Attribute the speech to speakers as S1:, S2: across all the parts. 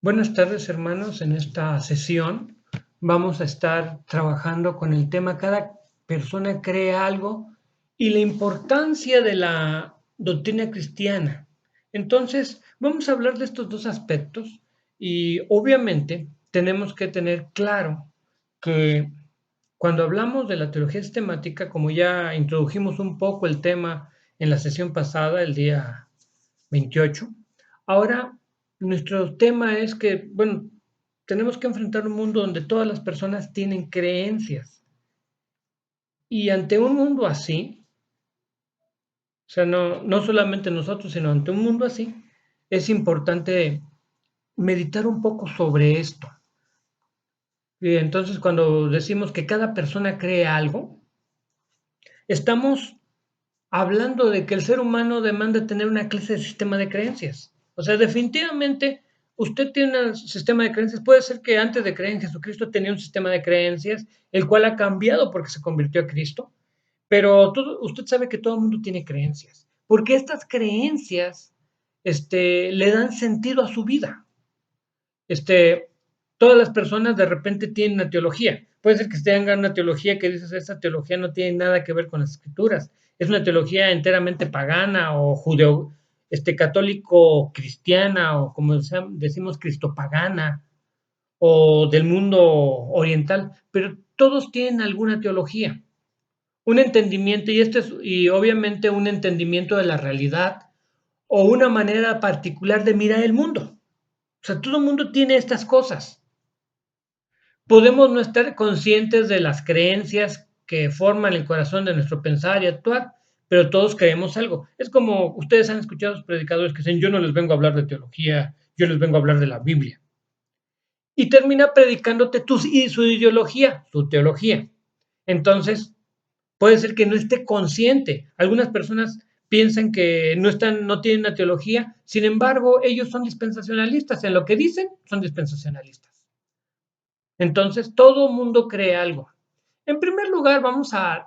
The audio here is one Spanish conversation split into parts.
S1: Buenas tardes, hermanos. En esta sesión vamos a estar trabajando con el tema cada persona cree algo y la importancia de la doctrina cristiana. Entonces, vamos a hablar de estos dos aspectos y obviamente tenemos que tener claro que cuando hablamos de la teología sistemática, como ya introdujimos un poco el tema en la sesión pasada, el día 28. Ahora, nuestro tema es que, bueno, tenemos que enfrentar un mundo donde todas las personas tienen creencias. Y ante un mundo así, o sea, no solamente nosotros, sino ante un mundo así, es importante meditar un poco sobre esto. Y entonces, cuando decimos que cada persona cree algo, estamos hablando de que el ser humano demanda tener una clase de sistema de creencias. O sea, definitivamente usted tiene un sistema de creencias. Puede ser que antes de creer en Jesucristo tenía un sistema de creencias, el cual ha cambiado porque se convirtió a Cristo. Pero usted sabe que todo el mundo tiene creencias, porque estas creencias le dan sentido a su vida. Este, Todas las personas de repente tienen una teología. Puede ser que tengan una teología que dices, esa teología no tiene nada que ver con las escrituras. Es una teología enteramente pagana o judeo, católico cristiana o como decimos cristopagana o del mundo oriental, pero todos tienen alguna teología, un entendimiento y obviamente un entendimiento de la realidad o una manera particular de mirar el mundo. O sea, todo el mundo tiene estas cosas. Podemos no estar conscientes de las creencias que forman el corazón de nuestro pensar y actuar, pero todos creemos algo. Es como ustedes han escuchado a los predicadores que dicen, yo no les vengo a hablar de teología, yo les vengo a hablar de la Biblia. Y termina predicándote su ideología, su teología. Entonces, puede ser que no esté consciente. Algunas personas piensan que no tienen una teología, sin embargo, ellos son dispensacionalistas. En lo que dicen, son dispensacionalistas. Entonces, todo mundo cree algo. En primer lugar, vamos a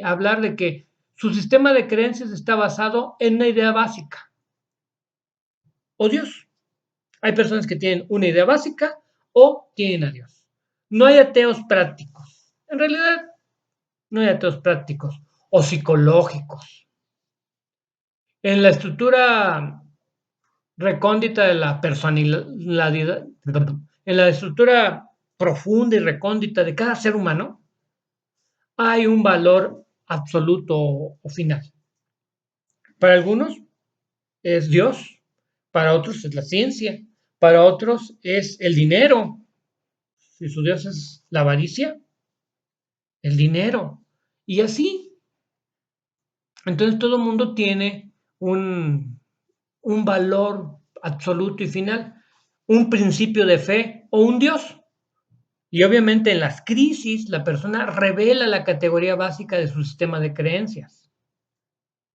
S1: hablar de que su sistema de creencias está basado en una idea básica, o Dios. Hay personas que tienen una idea básica o tienen a Dios. No hay ateos prácticos. En realidad, no hay ateos prácticos o psicológicos. En la estructura recóndita de la personalidad, en la estructura profunda y recóndita de cada ser humano, hay un valor absoluto o final. Para algunos es Dios, para otros es la ciencia, para otros es el dinero. Si su Dios es la avaricia, el dinero. Y así. Entonces todo el mundo tiene un valor absoluto y final, un principio de fe o un Dios. Y obviamente en las crisis la persona revela la categoría básica de su sistema de creencias.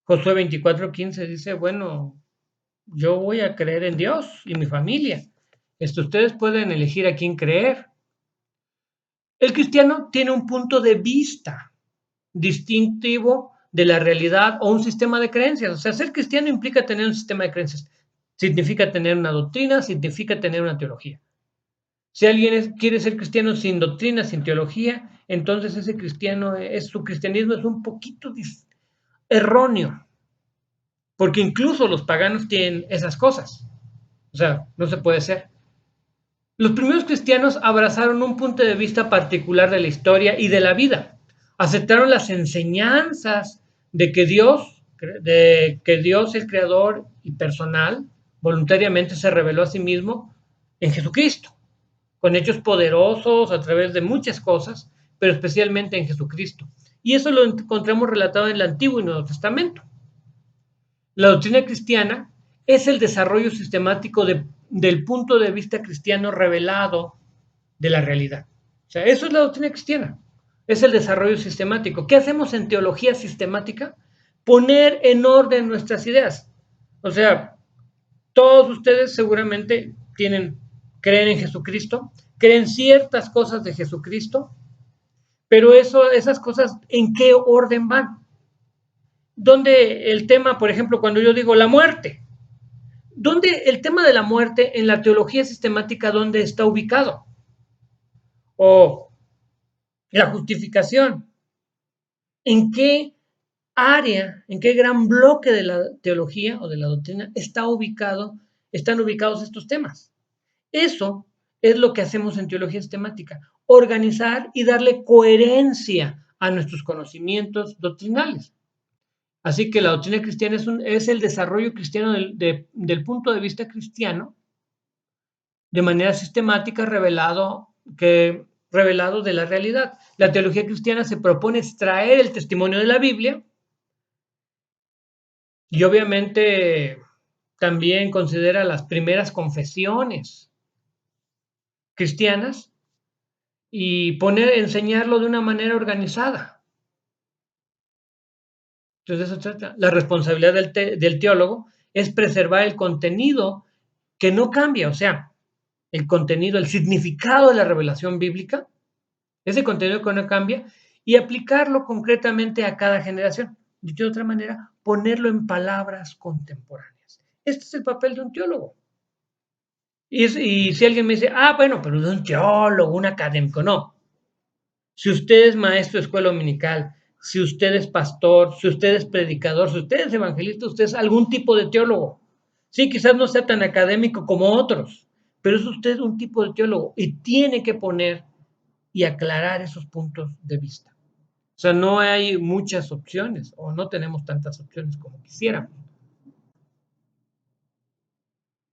S1: Josué 24:15 dice, bueno, yo voy a creer en Dios y mi familia. Ustedes pueden elegir a quién creer. El cristiano tiene un punto de vista distintivo de la realidad o un sistema de creencias. O sea, ser cristiano implica tener un sistema de creencias. Significa tener una doctrina, significa tener una teología. Si alguien quiere ser cristiano sin doctrina, sin teología, entonces ese cristiano, su cristianismo es un poquito erróneo, porque incluso los paganos tienen esas cosas. O sea, no se puede ser. Los primeros cristianos abrazaron un punto de vista particular de la historia y de la vida. Aceptaron las enseñanzas de que Dios, el creador y personal, voluntariamente se reveló a sí mismo en Jesucristo, con hechos poderosos a través de muchas cosas, pero especialmente en Jesucristo. Y eso lo encontramos relatado en el Antiguo y Nuevo Testamento. La doctrina cristiana es el desarrollo sistemático del punto de vista cristiano revelado de la realidad. O sea, eso es la doctrina cristiana, es el desarrollo sistemático. ¿Qué hacemos en teología sistemática? Poner en orden nuestras ideas. O sea, todos ustedes seguramente creen en Jesucristo, creen ciertas cosas de Jesucristo, pero esas cosas, ¿en qué orden van? Donde el tema, por ejemplo, cuando yo digo la muerte, ¿Dónde el tema de la muerte en la teología sistemática, dónde está ubicado? O la justificación, ¿en qué área, en qué gran bloque de la teología o de la doctrina están ubicados estos temas? Eso es lo que hacemos en teología sistemática, organizar y darle coherencia a nuestros conocimientos doctrinales. Así que la doctrina cristiana es el desarrollo cristiano del punto de vista cristiano, de manera sistemática, revelado de la realidad. La teología cristiana se propone extraer el testimonio de la Biblia y obviamente también considera las primeras confesiones cristianas y enseñarlo de una manera organizada. Entonces, eso trata. La responsabilidad del teólogo es preservar el contenido que no cambia, o sea, el contenido, el significado de la revelación bíblica, ese contenido que no cambia, y aplicarlo concretamente a cada generación. Dicho de otra manera, ponerlo en palabras contemporáneas. Este es el papel de un teólogo. Y si alguien me dice, bueno, pero de un teólogo, un académico, no. Si usted es maestro de escuela dominical, si usted es pastor, si usted es predicador, si usted es evangelista, usted es algún tipo de teólogo. Sí, quizás no sea tan académico como otros, pero es usted un tipo de teólogo y tiene que poner y aclarar esos puntos de vista. O sea, no hay muchas opciones o no tenemos tantas opciones como quisiéramos.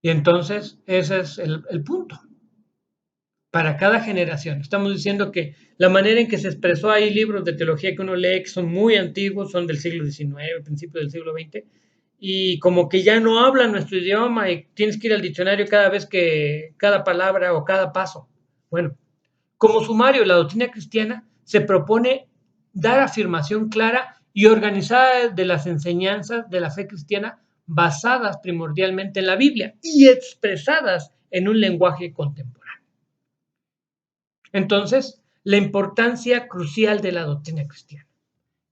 S1: Y entonces, ese es el punto. Para cada generación. Estamos diciendo que la manera en que se expresó, hay libros de teología que uno lee que son muy antiguos, son del siglo XIX, principio del siglo XX, y como que ya no hablan nuestro idioma y tienes que ir al diccionario cada vez que, cada palabra o cada paso. Bueno, como sumario, la doctrina cristiana se propone dar afirmación clara y organizada de las enseñanzas de la fe cristiana basadas primordialmente en la Biblia y expresadas en un lenguaje contemporáneo. Entonces, la importancia crucial de la doctrina cristiana.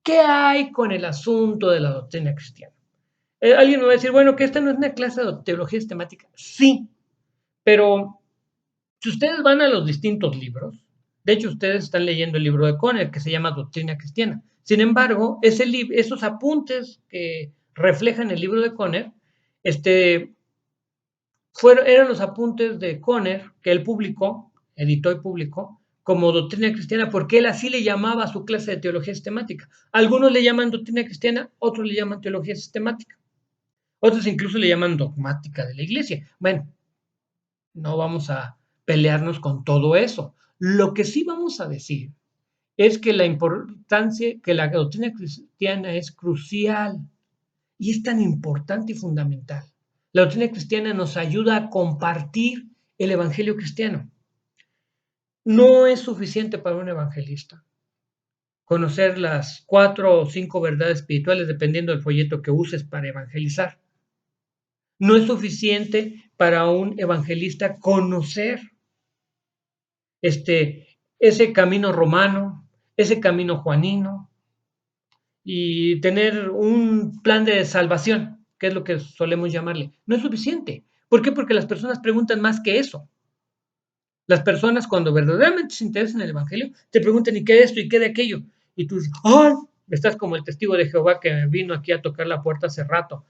S1: ¿Qué hay con el asunto de la doctrina cristiana? Alguien me va a decir, bueno, que esta no es una clase de teología sistemática. Sí, pero si ustedes van a los distintos libros, de hecho ustedes están leyendo el libro de Conner que se llama Doctrina Cristiana. Sin embargo, esos apuntes que reflejan el libro de Conner, eran los apuntes de Conner que él publicó, editó y publicó, como doctrina cristiana, porque él así le llamaba a su clase de teología sistemática. Algunos le llaman doctrina cristiana, otros le llaman teología sistemática, otros incluso le llaman dogmática de la iglesia. Bueno, no vamos a pelearnos con todo eso. Lo que sí vamos a decir es que la importancia, que la doctrina cristiana es crucial y es tan importante y fundamental. La doctrina cristiana nos ayuda a compartir el evangelio cristiano. No es suficiente para un evangelista conocer las 4 o 5 verdades espirituales dependiendo del folleto que uses para evangelizar. No es suficiente para un evangelista conocer ese camino romano, ese camino juanino y tener un plan de salvación, que es lo que solemos llamarle. No es suficiente. ¿Por qué? Porque las personas preguntan más que eso. Las personas cuando verdaderamente se interesan en el Evangelio, te preguntan ¿y qué de esto y qué de aquello? Y tú dices, ¡ay! Estás como el testigo de Jehová que vino aquí a tocar la puerta hace rato.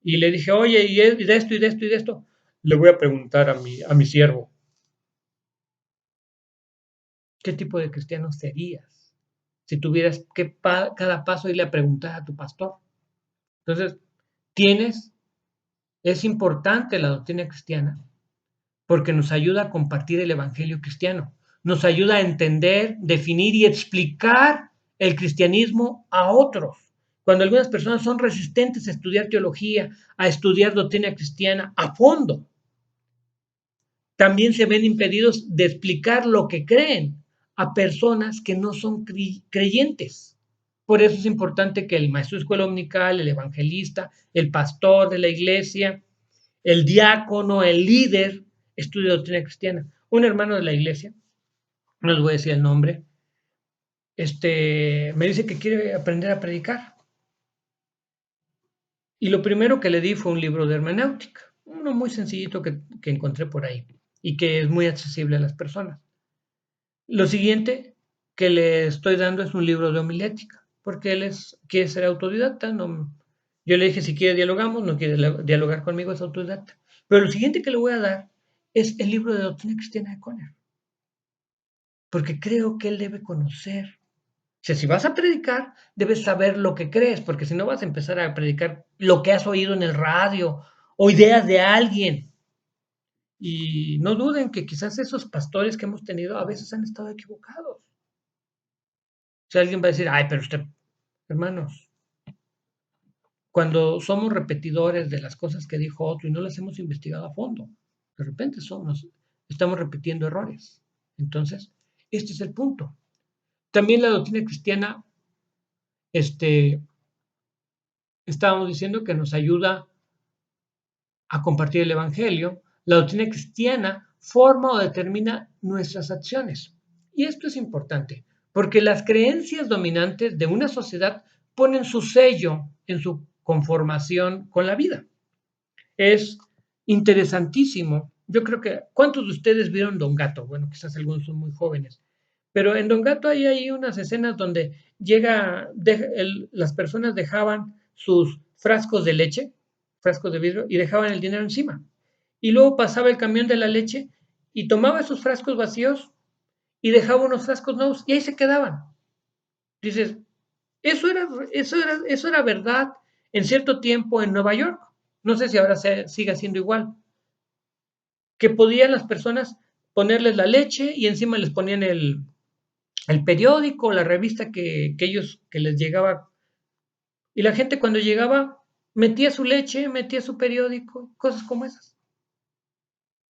S1: Y le dije, oye, ¿y de esto y de esto y de esto? Le voy a preguntar a mi siervo, ¿qué tipo de cristiano serías? Si tuvieras que cada paso irle a preguntar a tu pastor. Entonces, es importante la doctrina cristiana porque nos ayuda a compartir el evangelio cristiano, nos ayuda a entender, definir y explicar el cristianismo a otros. Cuando algunas personas son resistentes a estudiar teología, a estudiar doctrina cristiana a fondo, también se ven impedidos de explicar lo que creen a personas que no son creyentes. Por eso es importante que el maestro de escuela dominical, el evangelista, el pastor de la iglesia, el diácono, el líder, estudie doctrina cristiana. Un hermano de la iglesia, no les voy a decir el nombre, me dice que quiere aprender a predicar. Y lo primero que le di fue un libro de hermenéutica, uno muy sencillito que encontré por ahí y que es muy accesible a las personas. Lo siguiente que le estoy dando es un libro de homilética, porque quiere ser autodidacta. No, yo le dije, si quiere dialogamos, no quiere dialogar conmigo, es autodidacta. Pero lo siguiente que le voy a dar es el libro de Doctrina Cristiana de Conner, porque creo que él debe conocer. O sea, si vas a predicar, debes saber lo que crees, porque si no vas a empezar a predicar lo que has oído en el radio o ideas de alguien. Y no duden que quizás esos pastores que hemos tenido a veces han estado equivocados. Si alguien va a decir, ay, pero usted, hermanos, cuando somos repetidores de las cosas que dijo otro y no las hemos investigado a fondo, de repente estamos repitiendo errores. Entonces, este es el punto. También la doctrina cristiana, este, estábamos diciendo que nos ayuda a compartir el Evangelio. La doctrina cristiana forma o determina nuestras acciones. Y esto es importante, porque las creencias dominantes de una sociedad ponen su sello en su conformación con la vida. Es interesantísimo. Yo creo que, ¿cuántos de ustedes vieron Don Gato? Bueno, quizás algunos son muy jóvenes, pero en Don Gato hay ahí unas escenas donde las personas dejaban sus frascos de leche, frascos de vidrio, y dejaban el dinero encima. Y luego pasaba el camión de la leche y tomaba esos frascos vacíos y dejaba unos frascos nuevos y ahí se quedaban. Dices, eso era verdad en cierto tiempo en Nueva York. No sé si ahora siga siendo igual. Que podían las personas ponerles la leche y encima les ponían el periódico, la revista que les llegaba. Y la gente cuando llegaba metía su leche, metía su periódico, cosas como esas.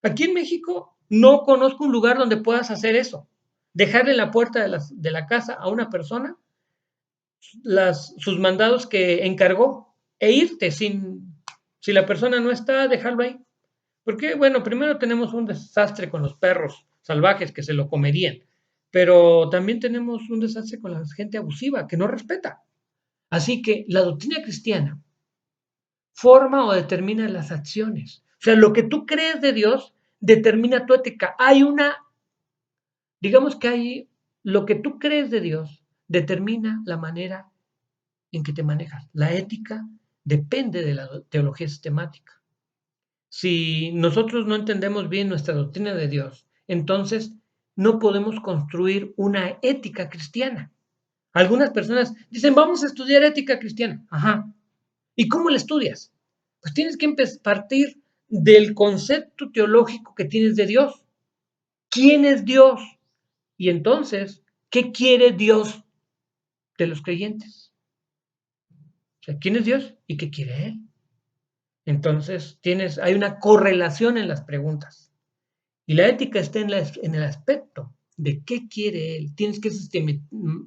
S1: Aquí en México no conozco un lugar donde puedas hacer eso. Dejarle en la puerta de la casa a una persona sus mandados que encargó e irte si la persona no está, dejarlo ahí. Porque, bueno, primero tenemos un desastre con los perros salvajes que se lo comerían, pero también tenemos un desastre con la gente abusiva que no respeta. Así que la doctrina cristiana forma o determina las acciones. O sea, lo que tú crees de Dios determina tu ética. Digamos que lo que tú crees de Dios determina la manera en que te manejas. La ética depende de la teología sistemática. Si nosotros no entendemos bien nuestra doctrina de Dios, entonces no podemos construir una ética cristiana. Algunas personas dicen, vamos a estudiar ética cristiana. Ajá. ¿Y cómo la estudias? Pues tienes que partir del concepto teológico que tienes de Dios. ¿Quién es Dios? Y entonces, ¿qué quiere Dios de los creyentes? O sea, ¿quién es Dios y qué quiere Él? Entonces, hay una correlación en las preguntas. Y la ética está en el aspecto de qué quiere Él. Tienes que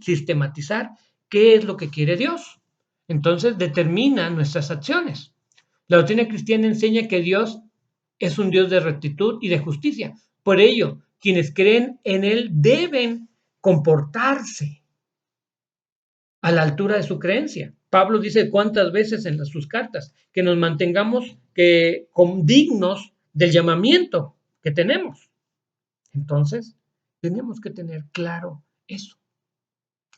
S1: sistematizar qué es lo que quiere Dios. Entonces determina nuestras acciones. La doctrina cristiana enseña que Dios es un Dios de rectitud y de justicia. Por ello, quienes creen en Él deben comportarse a la altura de su creencia. Pablo dice cuántas veces en sus cartas que nos mantengamos dignos del llamamiento que tenemos. Entonces, tenemos que tener claro eso.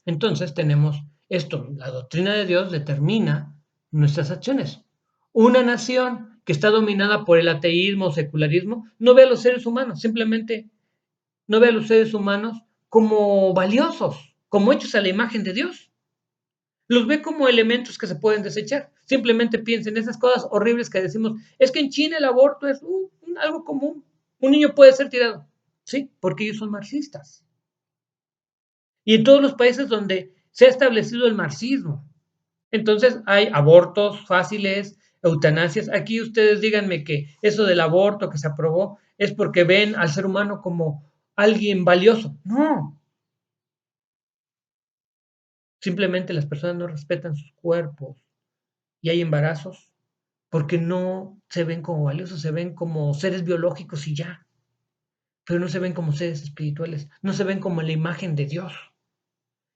S1: Entonces, tenemos esto, la doctrina de Dios determina nuestras acciones. Una nación que está dominada por el ateísmo o secularismo no ve a los seres humanos, simplemente no ve a los seres humanos como valiosos, como hechos a la imagen de Dios. Los ve como elementos que se pueden desechar. Simplemente piensa en esas cosas horribles que decimos, es que en China el aborto es algo común. Un niño puede ser tirado. Sí, porque ellos son marxistas. Y en todos los países donde se ha establecido el marxismo. Entonces hay abortos fáciles, eutanasias. Aquí ustedes díganme que eso del aborto que se aprobó es porque ven al ser humano como alguien valioso. No. Simplemente las personas no respetan sus cuerpos y hay embarazos porque no se ven como valiosos, se ven como seres biológicos y ya, pero no se ven como seres espirituales, no se ven como la imagen de Dios.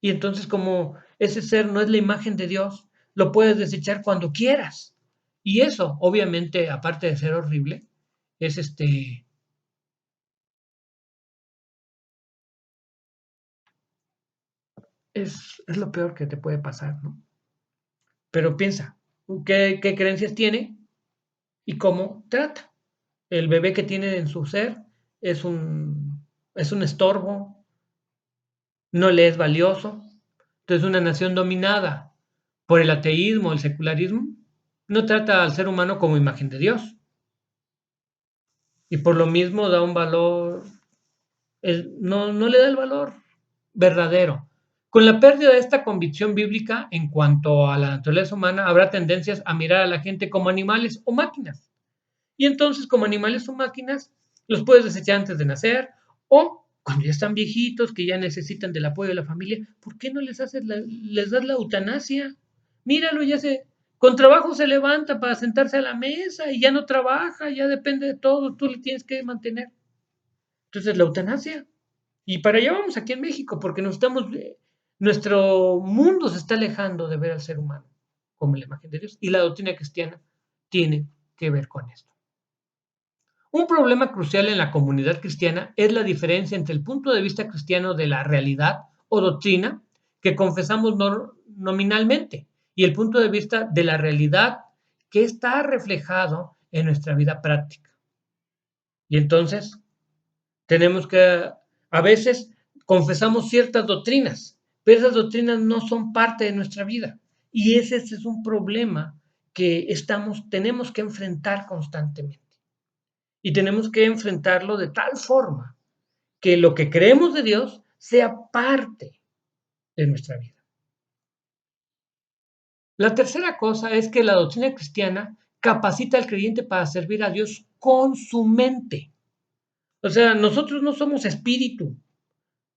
S1: Y entonces como ese ser no es la imagen de Dios, lo puedes desechar cuando quieras. Y eso, obviamente, aparte de ser horrible, es es lo peor que te puede pasar, ¿no? Pero piensa, ¿qué creencias tiene y cómo trata? El bebé que tiene en su ser es es un estorbo, no le es valioso. Entonces, una nación dominada por el ateísmo, el secularismo, no trata al ser humano como imagen de Dios. Y por lo mismo da un valor, no le da el valor verdadero. Con la pérdida de esta convicción bíblica en cuanto a la naturaleza humana, habrá tendencias a mirar a la gente como animales o máquinas. Y entonces, como animales o máquinas, los puedes desechar antes de nacer o cuando ya están viejitos, que ya necesitan del apoyo de la familia, ¿por qué no les das la eutanasia? Míralo, con trabajo se levanta para sentarse a la mesa y ya no trabaja, ya depende de todo, tú le tienes que mantener. Entonces, la eutanasia. Y para allá vamos aquí en México, porque nuestro mundo se está alejando de ver al ser humano como la imagen de Dios. Y la doctrina cristiana tiene que ver con esto. Un problema crucial en la comunidad cristiana es la diferencia entre el punto de vista cristiano de la realidad o doctrina que confesamos nominalmente y el punto de vista de la realidad que está reflejado en nuestra vida práctica. Y entonces tenemos que, a veces confesamos ciertas doctrinas, pero esas doctrinas no son parte de nuestra vida. Y ese es un problema que tenemos que enfrentar constantemente. Y tenemos que enfrentarlo de tal forma que lo que creemos de Dios sea parte de nuestra vida. La tercera cosa es que la doctrina cristiana capacita al creyente para servir a Dios con su mente. O sea, nosotros no somos espíritu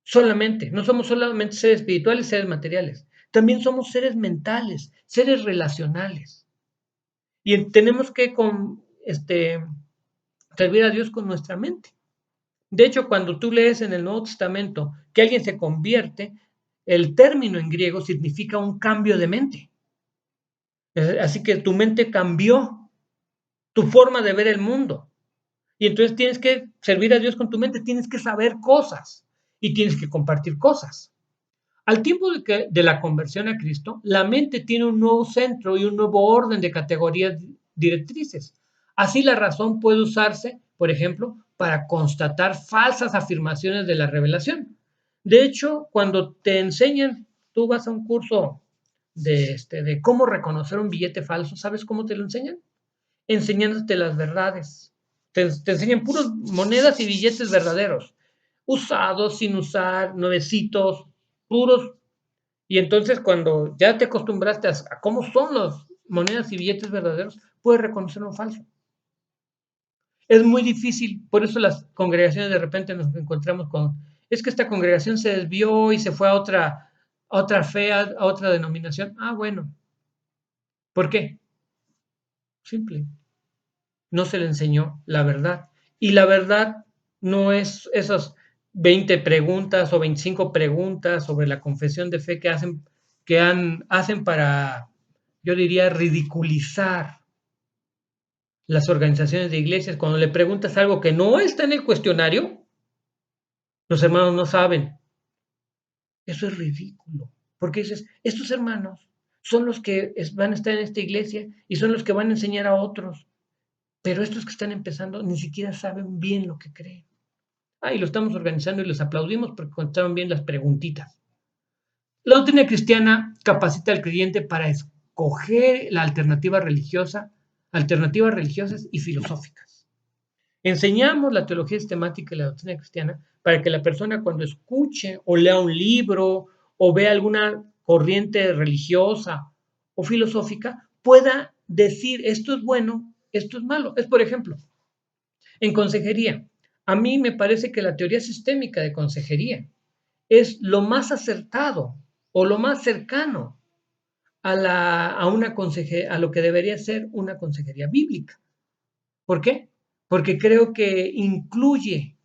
S1: solamente, no somos solamente seres espirituales, seres materiales. También somos seres mentales, seres relacionales. Y tenemos que servir a Dios con nuestra mente. De hecho, cuando tú lees en el Nuevo Testamento que alguien se convierte, el término en griego significa un cambio de mente. Así que tu mente cambió, tu forma de ver el mundo. Y entonces tienes que servir a Dios con tu mente, tienes que saber cosas y tienes que compartir cosas. Al tiempo de la conversión a Cristo, la mente tiene un nuevo centro y un nuevo orden de categorías directrices. Así la razón puede usarse, por ejemplo, para constatar falsas afirmaciones de la revelación. De hecho, cuando te enseñan, tú vas a un curso de cómo reconocer un billete falso, ¿sabes cómo te lo enseñan? Enseñándote las verdades. Te enseñan puras monedas y billetes verdaderos, usados, sin usar, nuevecitos, puros. Y entonces cuando ya te acostumbraste a cómo son las monedas y billetes verdaderos, puedes reconocer un falso. Es muy difícil, por eso las congregaciones de repente nos encontramos es que esta congregación se desvió y se fue a otra fe, a otra denominación. Ah, bueno. ¿Por qué? Simple. No se le enseñó la verdad. Y la verdad no es esas 20 preguntas o 25 preguntas sobre la confesión de fe hacen para, yo diría, ridiculizar las organizaciones de iglesias. Cuando le preguntas algo que no está en el cuestionario, los hermanos no saben. Eso es ridículo. Porque dices, estos hermanos son los que van a estar en esta iglesia y son los que van a enseñar a otros. Pero estos que están empezando ni siquiera saben bien lo que creen. Y lo estamos organizando y les aplaudimos porque contestaron bien las preguntitas. La doctrina cristiana capacita al creyente para escoger la alternativas religiosas y filosóficas. Enseñamos la teología sistemática y la doctrina cristiana para que la persona cuando escuche o lea un libro o vea alguna corriente religiosa o filosófica pueda decir esto es bueno, esto es malo. Es por ejemplo, en consejería. A mí me parece que la teoría sistémica de consejería es lo más acertado o lo más cercano a lo que debería ser una consejería bíblica. ¿Por qué? Porque creo que incluye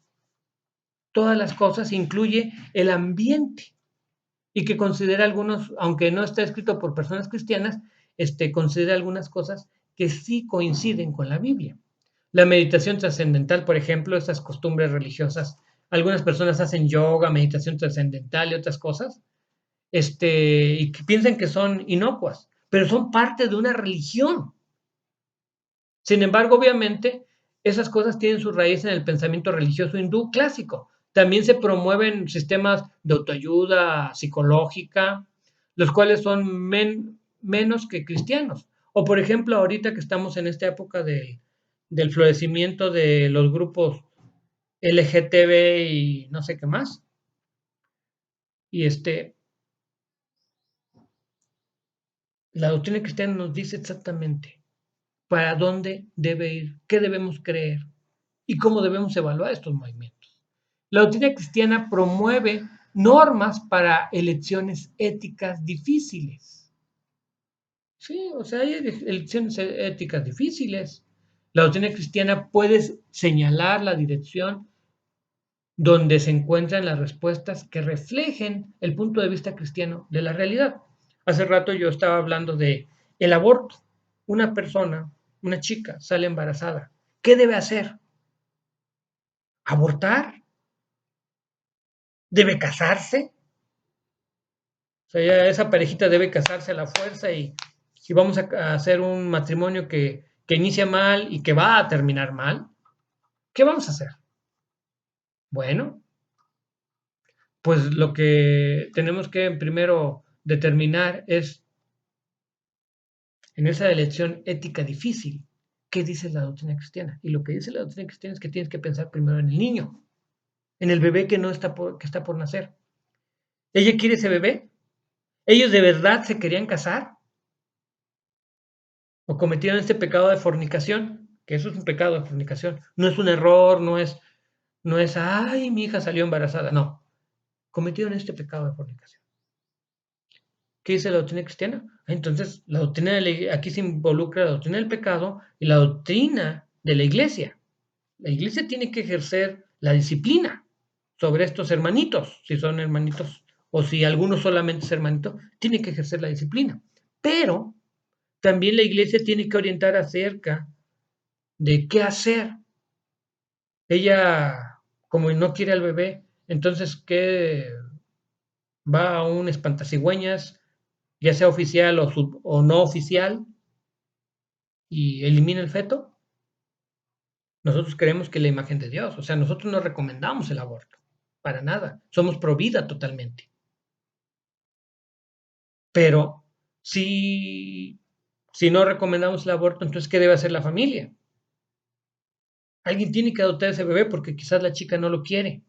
S1: todas las cosas, incluye el ambiente y que considera algunos, aunque no está escrito por personas cristianas, considera algunas cosas que sí coinciden con la Biblia. La meditación trascendental, por ejemplo, esas costumbres religiosas, algunas personas hacen yoga, meditación trascendental y otras cosas, y que piensan que son inocuas, pero son parte de una religión. Sin embargo, obviamente, esas cosas tienen su raíz en el pensamiento religioso hindú clásico. También se promueven sistemas de autoayuda psicológica, los cuales son menos que cristianos. O por ejemplo, ahorita que estamos en esta época del florecimiento de los grupos LGTB y no sé qué más. Y la doctrina cristiana nos dice exactamente para dónde debe ir, qué debemos creer y cómo debemos evaluar estos movimientos. La doctrina cristiana promueve normas para elecciones éticas difíciles. Sí, o sea, hay elecciones éticas difíciles. La doctrina cristiana puede señalar la dirección donde se encuentran las respuestas que reflejen el punto de vista cristiano de la realidad. Hace rato yo estaba hablando de el aborto. Una persona, una chica, sale embarazada. ¿Qué debe hacer? ¿Abortar? ¿Debe casarse? O sea, ya esa parejita debe casarse a la fuerza y vamos a hacer un matrimonio que inicia mal y que va a terminar mal. ¿Qué vamos a hacer? Bueno, pues lo que tenemos que primero determinar es en esa elección ética difícil, ¿qué dice la doctrina cristiana? Y lo que dice la doctrina cristiana es que tienes que pensar primero en el niño, en el bebé que no está que está por nacer. ¿Ella quiere ese bebé? ¿Ellos de verdad se querían casar? ¿O cometieron este pecado de fornicación? Que eso es un pecado de fornicación. No es un error, no es, ay, mi hija salió embarazada. No, cometieron este pecado de fornicación. ¿Qué dice la doctrina cristiana? Entonces, la doctrina aquí se involucra la doctrina del pecado y la doctrina de la iglesia. La iglesia tiene que ejercer la disciplina sobre estos hermanitos, si son hermanitos o si alguno solamente es hermanito, tiene que ejercer la disciplina. Pero también la iglesia tiene que orientar acerca de qué hacer. Ella, como no quiere al bebé, entonces, ¿qué? Va a un espantacigüeñas, ya sea oficial o no oficial, y elimina el feto. Nosotros creemos que es la imagen de Dios, o sea, nosotros no recomendamos el aborto, para nada, somos pro vida totalmente. Pero si no recomendamos el aborto, entonces, ¿qué debe hacer la familia? Alguien tiene que adoptar ese bebé porque quizás la chica no lo quiere.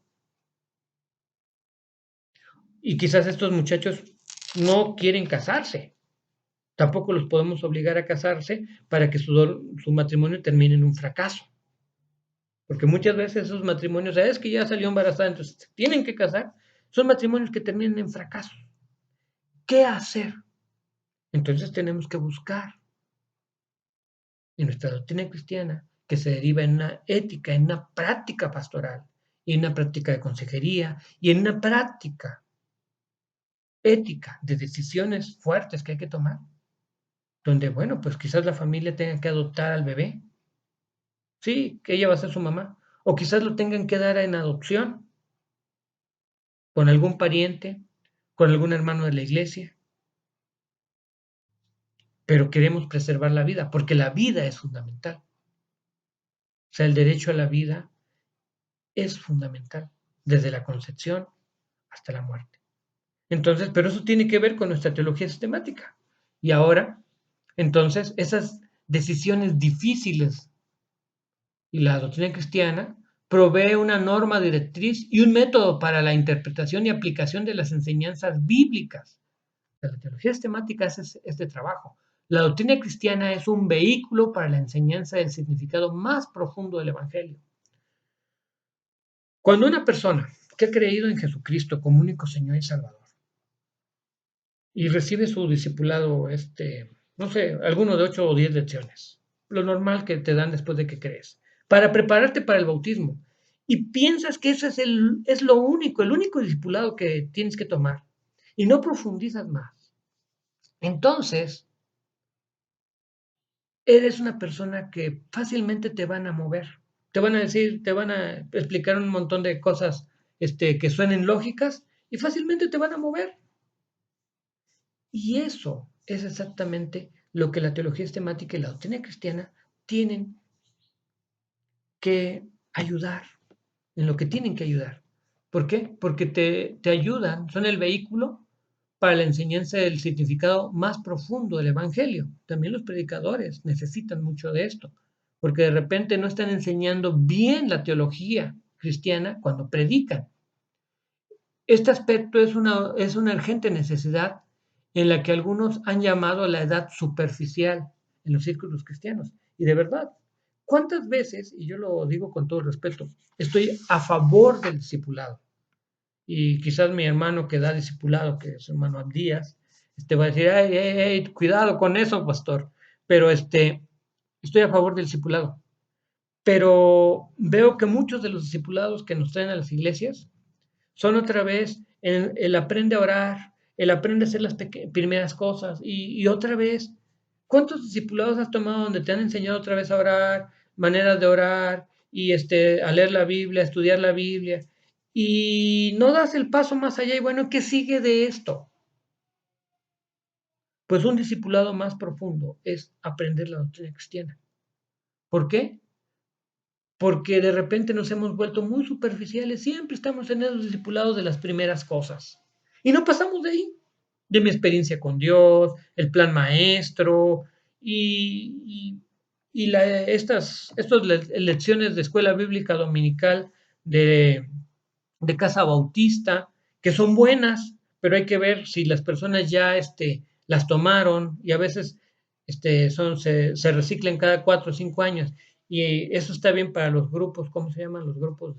S1: Y quizás estos muchachos no quieren casarse. Tampoco los podemos obligar a casarse para que su matrimonio termine en un fracaso. Porque muchas veces esos matrimonios, es que ya salió embarazada, entonces tienen que casar. Son matrimonios que terminan en fracaso. ¿Qué hacer? Entonces tenemos que buscar en nuestra doctrina cristiana que se deriva en una ética, en una práctica pastoral, y en una práctica de consejería, y en una práctica ética de decisiones fuertes que hay que tomar, donde, bueno, pues quizás la familia tenga que adoptar al bebé, sí, que ella va a ser su mamá, o quizás lo tengan que dar en adopción con algún pariente, con algún hermano de la iglesia, pero queremos preservar la vida, porque la vida es fundamental. O sea, el derecho a la vida es fundamental, desde la concepción hasta la muerte. Entonces, pero eso tiene que ver con nuestra teología sistemática. Y ahora, entonces, esas decisiones difíciles y la doctrina cristiana provee una norma directriz y un método para la interpretación y aplicación de las enseñanzas bíblicas. La teología sistemática es este trabajo. La doctrina cristiana es un vehículo para la enseñanza del significado más profundo del Evangelio. Cuando una persona que ha creído en Jesucristo como único Señor y Salvador y recibe su discipulado, no sé, alguno de 8 o 10 lecciones, lo normal que te dan después de que crees, para prepararte para el bautismo, y piensas que eso es lo único, el único discipulado que tienes que tomar, y no profundizas más. Entonces, eres una persona que fácilmente te van a mover. Te van a decir, te van a explicar un montón de cosas que suenen lógicas y fácilmente te van a mover. Y eso es exactamente lo que la teología sistemática y la doctrina cristiana tienen que ayudar, en lo que tienen que ayudar. ¿Por qué? Porque te ayudan, son el vehículo para la enseñanza del significado más profundo del Evangelio. También los predicadores necesitan mucho de esto, porque de repente no están enseñando bien la teología cristiana cuando predican. Este aspecto es una urgente necesidad en la que algunos han llamado la edad superficial en los círculos cristianos. Y de verdad, ¿cuántas veces, y yo lo digo con todo respeto, estoy a favor del discipulado? Y quizás mi hermano que da discipulado, que es hermano Abdías, va a decir, ay, ay, ay, cuidado con eso, pastor. Pero estoy a favor del discipulado. Pero veo que muchos de los discipulados que nos traen a las iglesias son otra vez el aprende a orar, el aprende a hacer las primeras cosas y otra vez, ¿cuántos discipulados has tomado donde te han enseñado otra vez a orar, maneras de orar y a leer la Biblia, a estudiar la Biblia y no das el paso más allá y bueno, ¿qué sigue de esto? Pues un discipulado más profundo es aprender la doctrina cristiana. ¿Por qué? Porque de repente nos hemos vuelto muy superficiales, siempre estamos en esos discipulados de las primeras cosas y no pasamos de ahí, de mi experiencia con Dios, el plan maestro estas lecciones de escuela bíblica dominical de, de casa bautista, que son buenas, pero hay que ver si las personas ya las tomaron y a veces se reciclan cada 4 o 5 años y eso está bien para los grupos, ¿cómo se llaman? Los grupos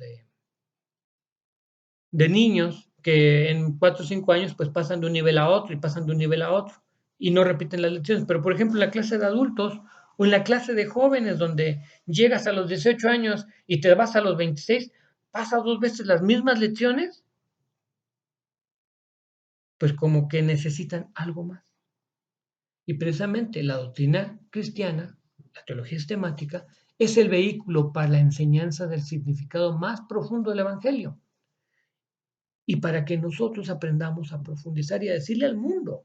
S1: de niños que en 4 o 5 años pues pasan de un nivel a otro y pasan de un nivel a otro y no repiten las lecciones. Pero por ejemplo en la clase de adultos o en la clase de jóvenes donde llegas a los 18 años y te vas a los 26, pasas 2 veces las mismas lecciones, pues como que necesitan algo más. Y precisamente la doctrina cristiana, la teología sistemática, es el vehículo para la enseñanza del significado más profundo del Evangelio. Y para que nosotros aprendamos a profundizar y a decirle al mundo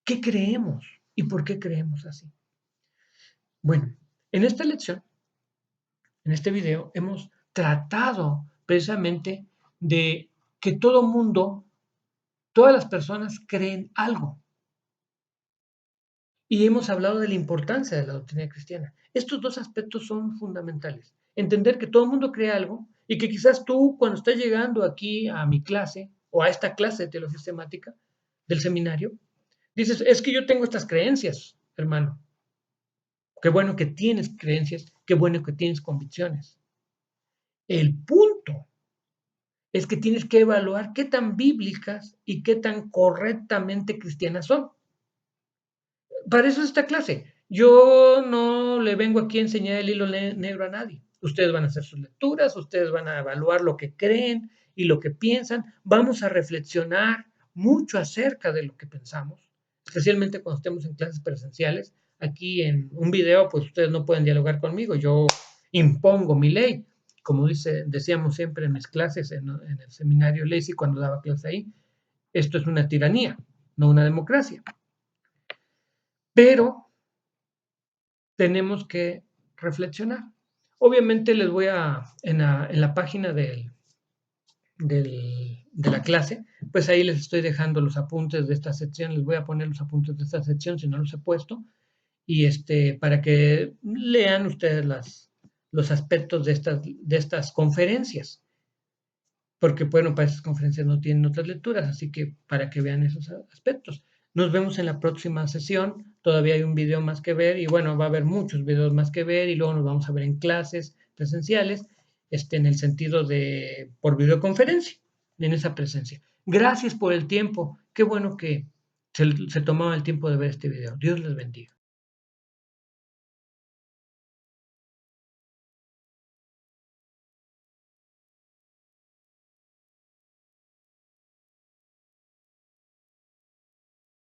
S1: qué creemos y por qué creemos así. Bueno, en esta lección, en este video, hemos tratado precisamente de que todo mundo, todas las personas creen algo. Y hemos hablado de la importancia de la doctrina cristiana. Estos dos aspectos son fundamentales. Entender que todo el mundo cree algo y que quizás tú, cuando estás llegando aquí a mi clase o a esta clase de teología sistemática del seminario, dices, es que yo tengo estas creencias, hermano. Qué bueno que tienes creencias, qué bueno que tienes convicciones. El punto es que tienes que evaluar qué tan bíblicas y qué tan correctamente cristianas son. Para eso es esta clase. Yo no le vengo aquí a enseñar el hilo negro a nadie. Ustedes van a hacer sus lecturas, ustedes van a evaluar lo que creen y lo que piensan. Vamos a reflexionar mucho acerca de lo que pensamos, especialmente cuando estemos en clases presenciales. Aquí en un video, pues ustedes no pueden dialogar conmigo. Yo impongo mi ley. Como decíamos siempre en mis clases en el seminario Lacey cuando daba clase ahí, esto es una tiranía, no una democracia. Pero tenemos que reflexionar. Obviamente les voy en la página de la clase, pues ahí les estoy dejando los apuntes de esta sección, les voy a poner los apuntes de esta sección si no los he puesto, y para que lean ustedes los aspectos de estas conferencias, porque bueno, para estas conferencias no tienen otras lecturas, así que para que vean esos aspectos. Nos vemos en la próxima sesión. Todavía hay un video más que ver y bueno, va a haber muchos videos más que ver y luego nos vamos a ver en clases presenciales, en el sentido de por videoconferencia, en esa presencia. Gracias por el tiempo. Qué bueno que se tomaban el tiempo de ver este video. Dios les bendiga.